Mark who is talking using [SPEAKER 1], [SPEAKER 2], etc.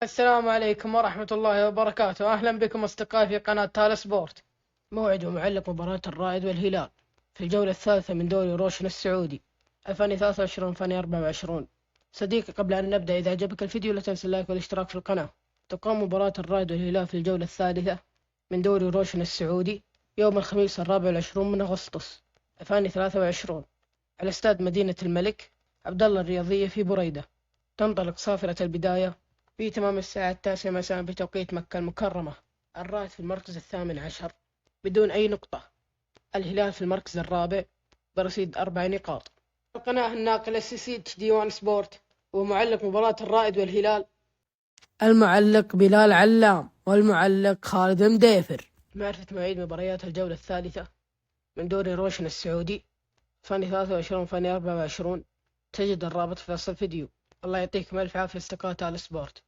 [SPEAKER 1] السلام عليكم ورحمة الله وبركاته. أهلا بكم أصدقائي في قناة تال سبورت. موعد ومعلق مباراة الرائد والهلال في الجولة الثالثة من دوري روشن السعودي 2023-2024. صديقي، قبل أن نبدأ، إذا عجبك الفيديو لا تنسى اللايك والاشتراك في القناة. تقام مباراة الرائد والهلال في الجولة الثالثة من دوري روشن السعودي يوم الخميس 24 من أغسطس 2023 على استاد مدينة الملك عبدالله الرياضية في بريدة. تنطلق صافرة البداية في تمام الساعة 9 مساء بتوقيت مكة المكرمة. الرائد في المركز 18 بدون أي نقطة. الهلال في المركز الرابع برصيد 4 نقاط. القناة الناقلة CCTV1 سبورت، ومعلق مباراة الرائد والهلال المعلق بلال علام، والمعلق خالد مديفر. معرفة مواعيد مباريات الجولة الثالثة من دوري روشن السعودي 2023-2024 تجد الرابط في وصف الفيديو. الله يعطيكم ألف عافية أصدقاء تال سبورت.